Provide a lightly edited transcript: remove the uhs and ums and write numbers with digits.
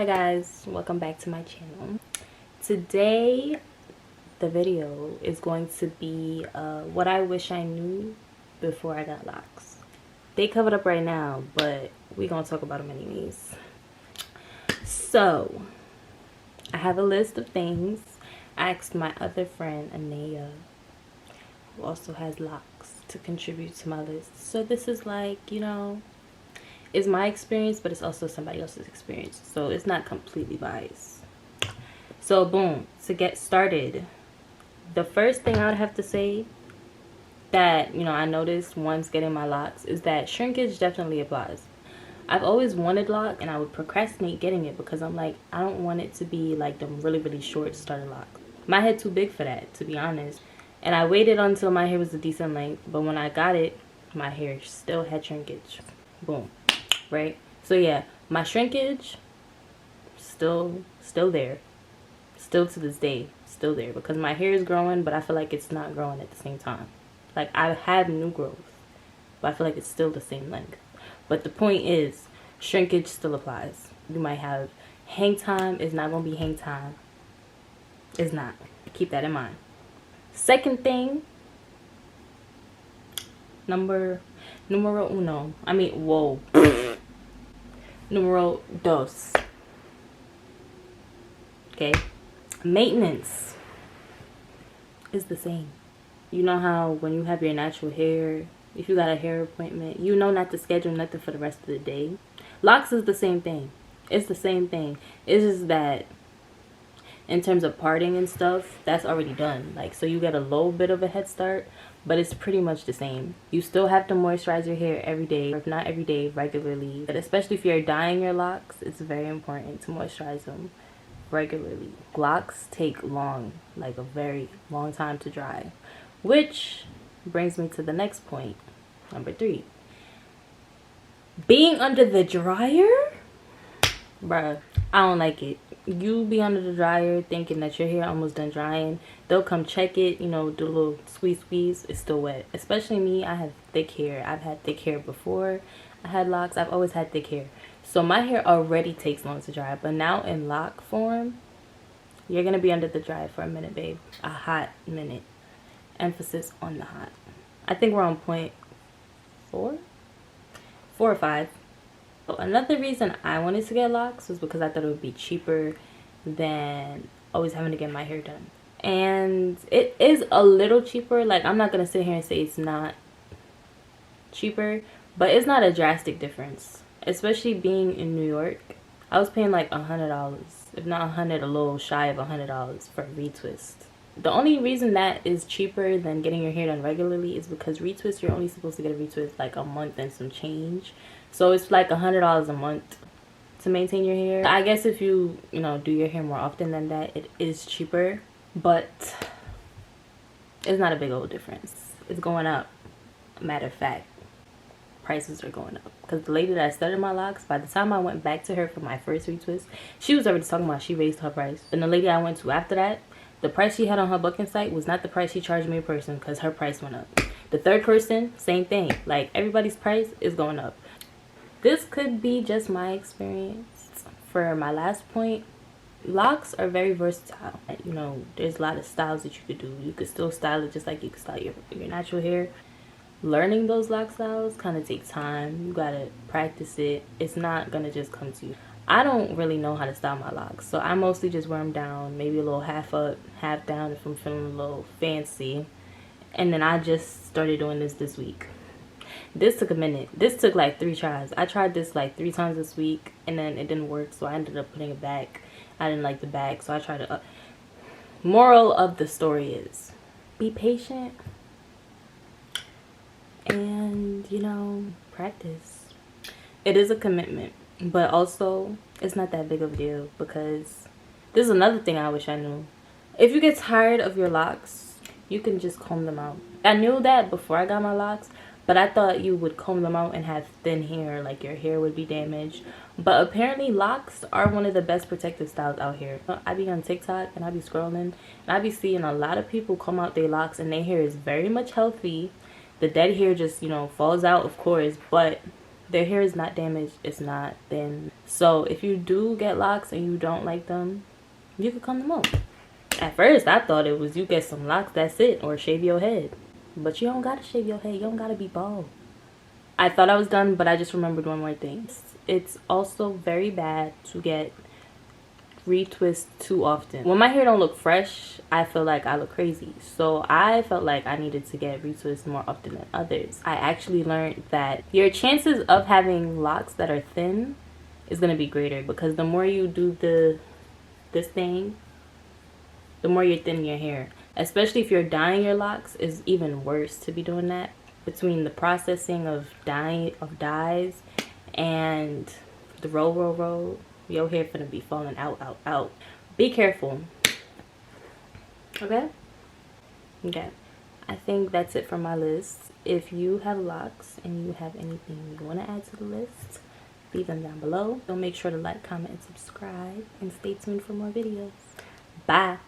Hi guys, welcome back to my channel. Today the video is going to be what I wish I knew before I got locks. They covered up right now, but we're gonna talk about them anyways. So I have a list of things. I asked my other friend Anaya, who also has locks, to contribute to my list. So this is like, you know, it's my experience, but it's also somebody else's experience, so it's not completely biased. So boom, to get started, the first thing I would have to say that, you know, I noticed once getting my locks is that shrinkage definitely applies. I've always wanted locks, and I would procrastinate getting it because I'm like, I don't want it to be like the really short starter locks. My head too big for that, to be honest. And I waited until my hair was a decent length, but when I got it, my hair still had shrinkage. Boom. Right? So yeah, my shrinkage still there. Still to this day, still there, because my hair is growing, but I feel like it's not growing at the same time. Like, I have new growth, but I feel like it's still the same length. But the point is, shrinkage still applies. You might have hang time, it's not gonna be hang time. It's not. Keep that in mind. Second thing, numero uno. I mean, whoa. Numero dos. Okay? Maintenance is the same. You know how when you have your natural hair, if you got a hair appointment, you know not to schedule nothing for the rest of the day. Locks is the same thing. It's the same thing. It's just that in terms of parting and stuff, that's already done. Like, so you get a little bit of a head start, but it's pretty much the same. You still have to moisturize your hair every day, or if not every day, regularly. But especially if you're dyeing your locks, it's very important to moisturize them regularly. Locks take like a very long time to dry, which brings me to the next point, number 3. Being under the dryer, bruh, I don't like it. You be under the dryer thinking that your hair almost done drying. They'll come check it, you know, do a little squeeze, it's still wet. Especially me, I have thick hair. I've had thick hair before I had locks. I've always had thick hair, so my hair already takes long to dry. But now in lock form, you're gonna be under the dryer for a minute, babe. A hot minute. Emphasis on the hot. I think we're on point 4 or 5. So another reason I wanted to get locks was because I thought it would be cheaper than always having to get my hair done. And it is a little cheaper. Like, I'm not gonna sit here and say it's not cheaper, but it's not a drastic difference. Especially being in New York, I was paying like $100, if not 100, a little shy of $100 for a retwist. The only reason that is cheaper than getting your hair done regularly is because retwist, you're only supposed to get a retwist like a month and some change. So it's like $100 a month to maintain your hair. I guess if you know, do your hair more often than that, it is cheaper, but it's not a big old difference. It's going up. Matter of fact, prices are going up, because the lady that started my locks, by the time I went back to her for my first retwist, she was already talking about she raised her price. And the lady I went to after that, the price she had on her booking site was not the price she charged me in person, because her price went up. The third person, same thing. Like, everybody's price is going up. This could be just my experience. For my last point, locks are very versatile. You know, there's a lot of styles that you could do. You could still style it just like you could style your natural hair. Learning those lock styles kind of takes time. You gotta practice it. It's not gonna just come to you. I don't really know how to style my locks, so I mostly just wear them down, maybe a little half up, half down if I'm feeling a little fancy. And then I just started doing this week. This took a minute. This took like 3 tries. I tried this like 3 times this week, and then it didn't work, so I ended up putting it back. I didn't like the back, so I tried to moral of the story is, be patient and, you know, practice. It is a commitment, but also it's not that big of a deal, because this is another thing I wish I knew. If you get tired of your locks, you can just comb them out. I knew that before I got my locks, but I thought you would comb them out and have thin hair, like your hair would be damaged. But apparently locks are one of the best protective styles out here. I be on TikTok and I be scrolling, and I be seeing a lot of people comb out their locks, and their hair is very much healthy. The dead hair just, you know, falls out, of course, but Their hair is not damaged, it's not thin. So if you do get locks and you don't like them, you could comb them out. At first I thought it was you get some locks, that's it, or shave your head. But you don't gotta shave your head, you don't gotta be bald. I thought I was done, but I just remembered one more thing. It's also very bad to get retwist too often. When my hair don't look fresh, I feel like I look crazy. So I felt like I needed to get retwist more often than others. I actually learned that your chances of having locks that are thin is going to be greater, because the more you do this thing, the more you thin your hair. Especially if you're dyeing your locks, is even worse to be doing that. Between the processing of dyes and the roll, your hair finna be falling out. Be careful. Okay? Okay. I think that's it for my list. If you have locks and you have anything you want to add to the list, leave them down below. So make sure to like, comment, and subscribe, and stay tuned for more videos. Bye.